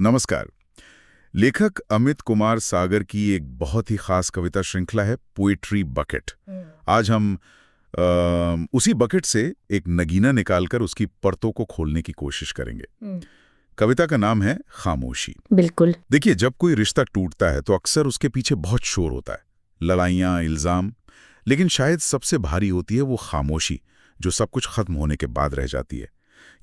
नमस्कार। लेखक अमित कुमार सागर की एक बहुत ही खास कविता श्रृंखला है पोएट्री बकेट। आज हम उसी बकेट से एक नगीना निकालकर उसकी परतों को खोलने की कोशिश करेंगे। कविता का नाम है खामोशी। बिल्कुल। देखिए, जब कोई रिश्ता टूटता है तो अक्सर उसके पीछे बहुत शोर होता है, लड़ाइयाँ, इल्जाम, लेकिन शायद सबसे भारी होती है वो खामोशी जो सब कुछ खत्म होने के बाद रह जाती है।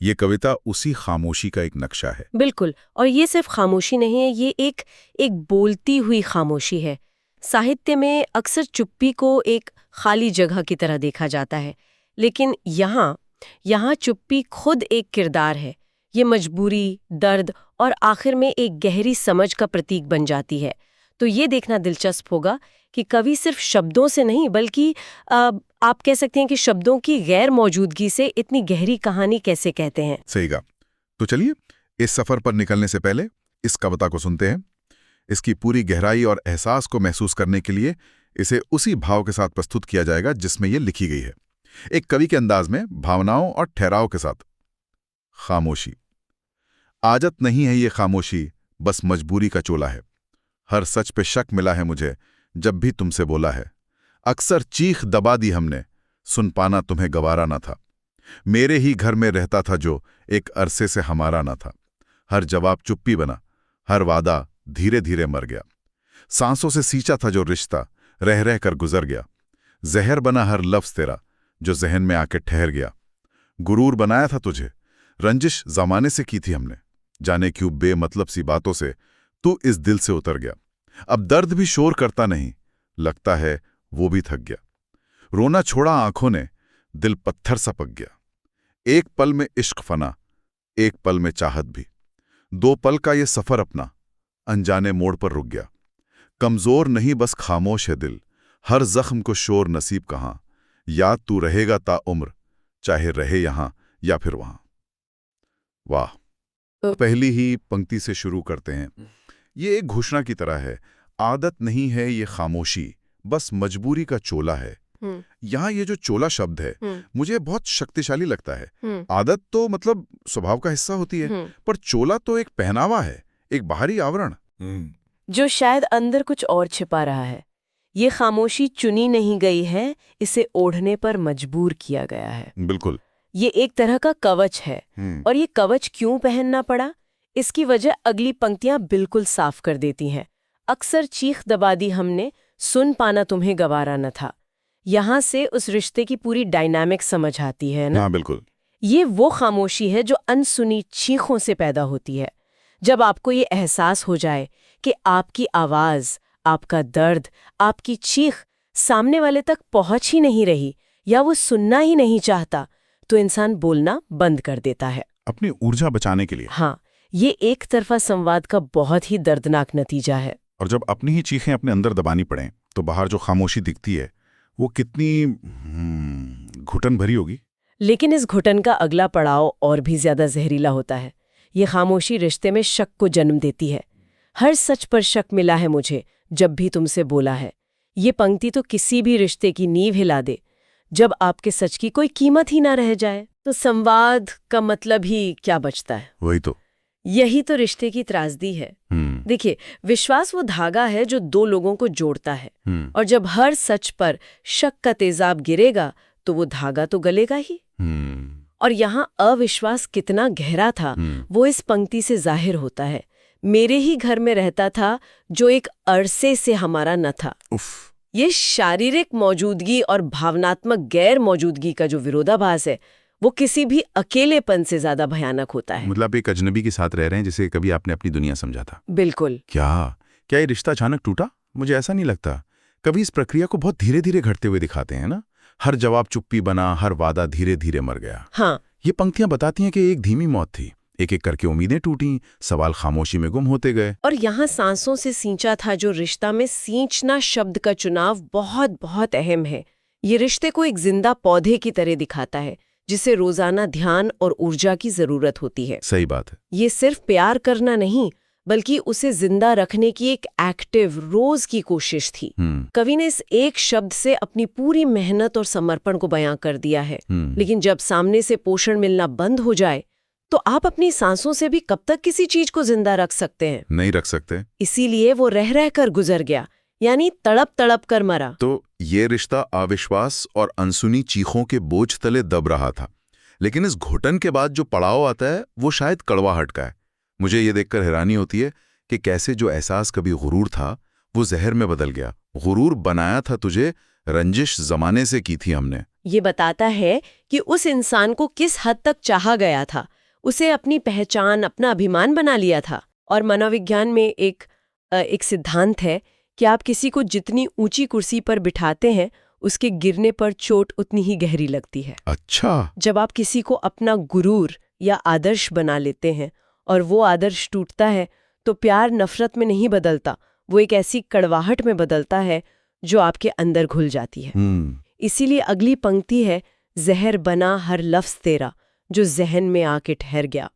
ये कविता उसी खामोशी का एक नक्शा है। बिल्कुल। और ये सिर्फ खामोशी नहीं है, ये एक बोलती हुई खामोशी है। साहित्य में अक्सर चुप्पी को एक खाली जगह की तरह देखा जाता है, लेकिन यहाँ चुप्पी खुद एक किरदार है। ये मजबूरी, दर्द और आखिर में एक गहरी समझ का प्रतीक बन जाती है। तो ये देखना दिलचस्प होगा कि कवि सिर्फ शब्दों से नहीं, बल्कि आप कह सकते हैं कि शब्दों की गैर मौजूदगी से इतनी गहरी कहानी कैसे कहते हैं। सही कहा। तो चलिए, इस सफर पर निकलने से पहले इस कविता को सुनते हैं। इसकी पूरी गहराई और एहसास को महसूस करने के लिए इसे उसी भाव के साथ प्रस्तुत किया जाएगा जिसमें यह लिखी गई है, एक कवि के अंदाज में, भावनाओं और ठहराव के साथ। खामोशी। आदत नहीं है ये खामोशी, बस मजबूरी का चोला है। हर सच पे शक मिला है मुझे जब भी तुमसे बोला है। अक्सर चीख दबा दी हमने, सुन पाना तुम्हें गवारा न था। मेरे ही घर में रहता था जो एक अरसे से हमारा न था। हर जवाब चुप्पी बना, हर वादा धीरे धीरे मर गया। सांसों से सींचा था जो रिश्ता, रह रह कर गुजर गया। जहर बना हर लफ्ज तेरा, जो जहन में आके ठहर गया। गुरूर बनाया था तुझे, रंजिश जमाने से की थी हमने। जाने क्यों बेमतलब सी बातों से तू इस दिल से उतर गया। अब दर्द भी शोर करता नहीं, लगता है वो भी थक गया। रोना छोड़ा आंखों ने, दिल पत्थर सा पक गया। एक पल में इश्क फना, एक पल में चाहत भी। दो पल का ये सफर अपना, अनजाने मोड़ पर रुक गया। कमजोर नहीं बस खामोश है दिल, हर जख्म को शोर नसीब कहां। याद तू रहेगा ता उम्र, चाहे रहे यहां या फिर वहां। वाह। पहली ही पंक्ति से शुरू करते हैं। ये एक घोषणा की तरह है। आदत नहीं है ये खामोशी, बस मजबूरी का चोला है। यहाँ ये जो चोला शब्द है मुझे बहुत शक्तिशाली लगता है। आदत तो मतलब स्वभाव का हिस्सा होती है, पर चोला तो एक पहनावा है, एक बाहरी आवरण जो शायद अंदर कुछ और छिपा रहा है। ये खामोशी चुनी नहीं गई है, इसे ओढ़ने पर मजबूर किया गया है। बिल्कुल। ये एक तरह का कवच है। और ये कवच क्यों पहनना पड़ा, इसकी वजह अगली पंक्तियां बिल्कुल साफ कर देती हैं। अक्सर चीख दबा दी हमने, सुन पाना तुम्हें गवारा न था। यहाँ से उस रिश्ते की पूरी डायनामिक समझ आती है ना। हाँ, बिल्कुल। ये वो खामोशी है जो अनसुनी चीखों से पैदा होती है। जब आपको ये एहसास हो जाए कि आपकी आवाज, आपका दर्द, आपकी चीख सामने वाले तक पहुंच ही नहीं रही, या वो सुनना ही नहीं चाहता, तो इंसान बोलना बंद कर देता है, अपनी ऊर्जा बचाने के लिए। हाँ, ये एक तरफा संवाद का बहुत ही दर्दनाक नतीजा है। और जब अपनी ही चीखें अपने अंदर दबानी पड़ें, तो बाहर जो खामोशी दिखती है वो कितनी घुटन भरी होगी। लेकिन इस घुटन का अगला पड़ाव और भी ज्यादा जहरीला होता है। ये खामोशी रिश्ते में शक को जन्म देती है। हर सच पर शक मिला है मुझे जब भी तुमसे बोला है। ये पंक्ति तो किसी भी रिश्ते की नींव हिला दे। जब आपके सच की कोई कीमत ही ना रह जाए, तो संवाद का मतलब ही क्या बचता है। वही तो। यही तो रिश्ते की त्रासदी है। देखिए, विश्वास वो धागा है जो दो लोगों को जोड़ता है, और जब हर सच पर शक का तेजाब गिरेगा तो वो धागा तो गलेगा ही। और यहाँ अविश्वास कितना गहरा था वो इस पंक्ति से जाहिर होता है। मेरे ही घर में रहता था जो एक अरसे से हमारा न था। ये शारीरिक मौजूदगी और भावनात्मक गैर मौजूदगी का जो विरोधाभास है, वो किसी भी अकेलेपन से ज्यादा भयानक होता है। मतलब एक अजनबी के साथ रह रहे हैं जिसे कभी आपने अपनी दुनिया समझा था। बिल्कुल। क्या ये रिश्ता अचानक टूटा? मुझे ऐसा नहीं लगता। कभी इस प्रक्रिया को बहुत धीरे धीरे घटते हुए दिखाते हैं ना। हर जवाब चुप्पी बना, हर वादा धीरे धीरे मर गया। हाँ, ये पंक्तियां बताती हैं कि एक धीमी मौत थी। एक एक करके उम्मीदें टूटी, सवाल खामोशी में गुम होते गए। और यहाँ सांसों से सींचा था जो रिश्ता में सींचना शब्द का चुनाव बहुत बहुत अहम है। ये रिश्ते को एक जिंदा पौधे की तरह दिखाता है जिसे रोजाना ध्यान और ऊर्जा की जरूरत होती है। सही बात है। ये सिर्फ प्यार करना नहीं, बल्कि उसे जिंदा रखने की एक एक्टिव रोज की कोशिश थी। कवि ने इस एक शब्द से अपनी पूरी मेहनत और समर्पण को बयां कर दिया है। लेकिन जब सामने से पोषण मिलना बंद हो जाए तो आप अपनी सांसों से भी कब तक किसी चीज को जिंदा रख सकते हैं? नहीं रख सकते। इसीलिए वो रह रह कर गुजर गया, यानी तड़प तड़प कर मरा। तो ये रिश्ता अविश्वास और अनसुनी चीखों के बोझ तले दब रहा था। लेकिन इस घुटन के बाद जो पड़ाव आता है वो शायद कड़वाहट का है। मुझे ये देखकर हैरानी होती है कि कैसे जो एहसास कभी गुरूर था वो जहर में बदल गया। गुरूर बनाया था तुझे, रंजिश जमाने से की थी हमने। ये बताता है कि उस इंसान को किस हद तक चाहा गया था। उसे अपनी पहचान, अपना अभिमान बना लिया था। और मनोविज्ञान में एक सिद्धांत है कि आप किसी को जितनी ऊंची कुर्सी पर बिठाते हैं उसके गिरने पर चोट उतनी ही गहरी लगती है। अच्छा। जब आप किसी को अपना गुरूर या आदर्श बना लेते हैं और वो आदर्श टूटता है तो प्यार नफरत में नहीं बदलता, वो एक ऐसी कड़वाहट में बदलता है जो आपके अंदर घुल जाती है। इसीलिए अगली पंक्ति है, जहर बना हर लफ्ज तेरा जो जहन में आके ठहर गया।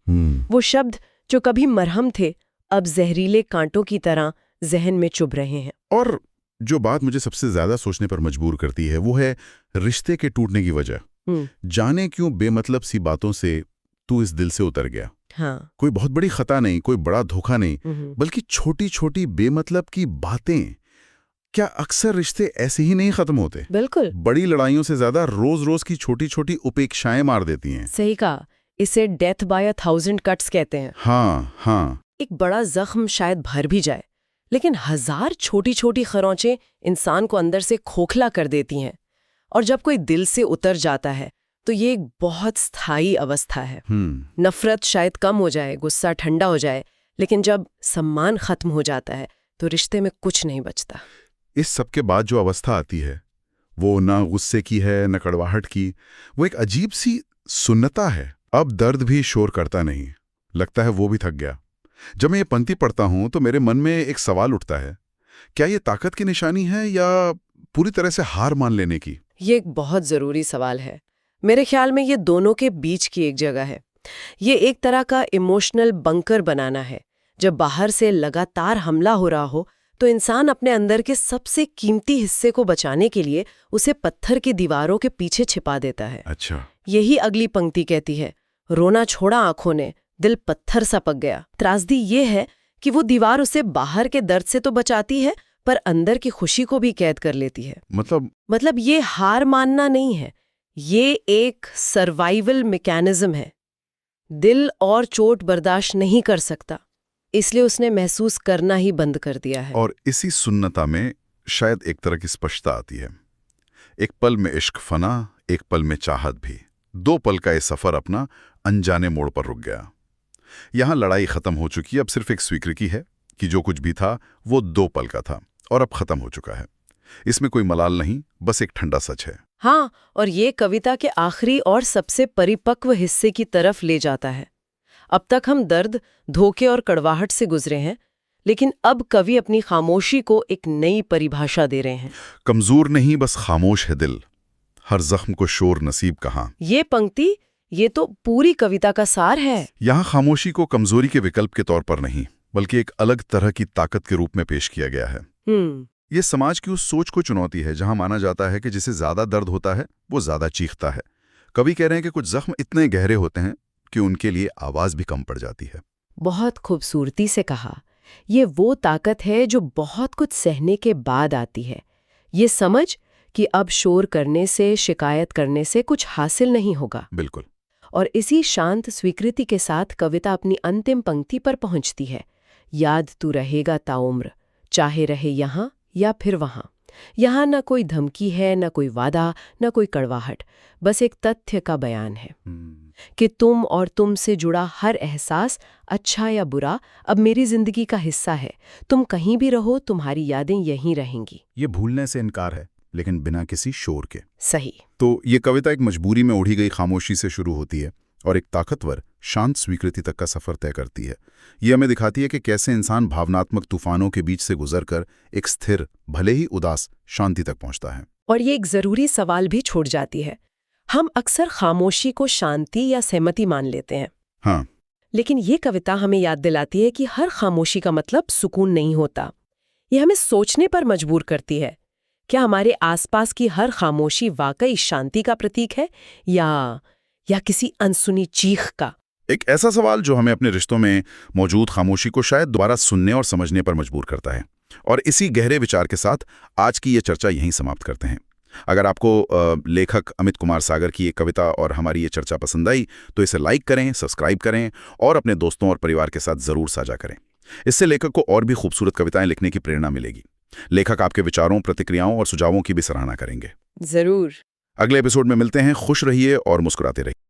वो शब्द जो कभी मरहम थे अब जहरीले कांटों की तरह जहन में चुभ रहे हैं। और जो बात मुझे सबसे ज्यादा सोचने पर मजबूर करती है वो है रिश्ते के टूटने की वजह। जाने क्यों बेमतलब सी बातों से तू इस दिल से उतर गया। हाँ। कोई बहुत बड़ी खता नहीं, कोई बड़ा धोखा नहीं, बल्कि छोटी छोटी बेमतलब की बातें। क्या अक्सर रिश्ते ऐसे ही नहीं खत्म होते? बिल्कुल। बड़ी लड़ाइयों से ज्यादा रोज रोज की छोटी छोटी उपेक्षाएं मार देती हैं। सही कहा, इसे डेथ बाय 1000 कट्स कहते हैं। हाँ। एक बड़ा जख्म शायद भर भी जाए, लेकिन 1000 छोटी छोटी खरोंचें इंसान को अंदर से खोखला कर देती हैं। और जब कोई दिल से उतर जाता है तो ये एक बहुत स्थायी अवस्था है। नफरत शायद कम हो जाए, गुस्सा ठंडा हो जाए, लेकिन जब सम्मान खत्म हो जाता है तो रिश्ते में कुछ नहीं बचता। इस सब के बाद जो अवस्था आती है वो ना गुस्से की है न कड़वाहट की, वो एक अजीब सी सुन्नता है। अब दर्द भी शोर करता नहीं, लगता है वो भी थक गया। जब मैं ये पंक्ति पढ़ता हूं तो मेरे मन में एक सवाल उठता है, क्या ये ताकत की निशानी है या पूरी तरह से हार मान लेने की? ये एक बहुत जरूरी सवाल है। मेरे ख्याल में ये दोनों के बीच की एक जगह है। ये एक तरह का इमोशनल बंकर बनाना है। जब बाहर से लगातार हमला हो रहा हो तो इंसान अपने अंदर के सबसे कीमती हिस्से को बचाने के लिए उसे पत्थर की दीवारों के पीछे छिपा देता है। अच्छा। यही अगली पंक्ति कहती है, रोना छोड़ा आंखों ने, दिल पत्थर सा पक गया। त्रासदी ये है कि वो दीवार उसे बाहर के दर्द से तो बचाती है पर अंदर की खुशी को भी कैद कर लेती है। मतलब ये हार मानना नहीं है, ये एक सर्वाइवल मैकेनिज्म है। दिल और चोट बर्दाश्त नहीं कर सकता, इसलिए उसने महसूस करना ही बंद कर दिया है। और इसी सुन्नता में शायद एक तरह की स्पष्टता आती है। एक पल में इश्क फना, एक पल में चाहत भी। 2 पल का ये सफर अपना अनजाने मोड़ पर रुक गया। यहां लड़ाई खत्म हो चुकी, अब सिर्फ एक स्वीकृति है कि जो कुछ भी था वो 2 पल का था और अब खत्म हो चुका है। इसमें कोई मलाल नहीं, बस एक ठंडा सच है। हाँ, और ये कविता के आखिरी और सबसे परिपक्व हिस्से की तरफ ले जाता है। अब तक हम दर्द, धोखे और कड़वाहट से गुजरे हैं, लेकिन अब कवि अपनी खामोशी को एक नई परिभाषा दे रहे हैं। कमजोर नहीं, बस खामोश है दिल, हर जख्म को शोर नसीब कहाँ। ये पंक्ति, ये तो पूरी कविता का सार है। यहाँ खामोशी को कमजोरी के विकल्प के तौर पर नहीं, बल्कि एक अलग तरह की ताकत के रूप में पेश किया गया है। ये समाज की उस सोच को चुनौती है जहां माना जाता है कि जिसे ज्यादा दर्द होता है वो ज्यादा चीखता है। कवि कह रहे हैं कि कुछ जख्म इतने गहरे होते हैं कि उनके लिए आवाज भी कम पड़ जाती है। बहुत खूबसूरती से कहा। ये वो ताकत है जो बहुत कुछ सहने के बाद आती है। ये समझ कि अब शोर करने से, शिकायत करने से कुछ हासिल नहीं होगा। बिल्कुल। और इसी शांत स्वीकृति के साथ कविता अपनी अंतिम पंक्ति पर पहुंचती है, याद तू रहेगा ताउम्र, चाहे रहे यहाँ या फिर वहाँ। यहाँ न कोई धमकी है, न कोई वादा, न कोई कड़वाहट, बस एक तथ्य का बयान है कि तुम और तुमसे जुड़ा हर एहसास, अच्छा या बुरा, अब मेरी जिंदगी का हिस्सा है। तुम कहीं भी रहो, तुम्हारी यादें यहीं रहेंगी। ये भूलने से इनकार है, लेकिन बिना किसी शोर के। सही। तो ये कविता एक मजबूरी में ओढ़ी गई खामोशी से शुरू होती है और एक ताकतवर, शांत स्वीकृति तक का सफर तय करती है। ये हमें दिखाती है कि कैसे इंसान भावनात्मक तूफानों के बीच से गुजरकर एक स्थिर, भले ही उदास शांति तक पहुंचता है। और ये एक जरूरी सवाल भी छोड़ जाती है। हम अक्सर खामोशी को शांति या सहमति मान लेते हैं। हाँ। लेकिन ये कविता हमें याद दिलाती है कि हर खामोशी का मतलब सुकून नहीं होता। ये हमें सोचने पर मजबूर करती है, क्या हमारे आसपास की हर खामोशी वाकई शांति का प्रतीक है या किसी अनसुनी चीख का। एक ऐसा सवाल जो हमें अपने रिश्तों में मौजूद खामोशी को शायद दोबारा सुनने और समझने पर मजबूर करता है। और इसी गहरे विचार के साथ आज की ये चर्चा यहीं समाप्त करते हैं। अगर आपको लेखक अमित कुमार सागर की ये कविता और हमारी ये चर्चा पसंद आई तो इसे लाइक करें, सब्सक्राइब करें और अपने दोस्तों और परिवार के साथ ज़रूर साझा करें। इससे लेखक को और भी खूबसूरत कविताएं लिखने की प्रेरणा मिलेगी। लेखक आपके विचारों, प्रतिक्रियाओं और सुझावों की भी सराहना करेंगे। जरूर। अगले एपिसोड में मिलते हैं। खुश रहिए और मुस्कुराते रहिए।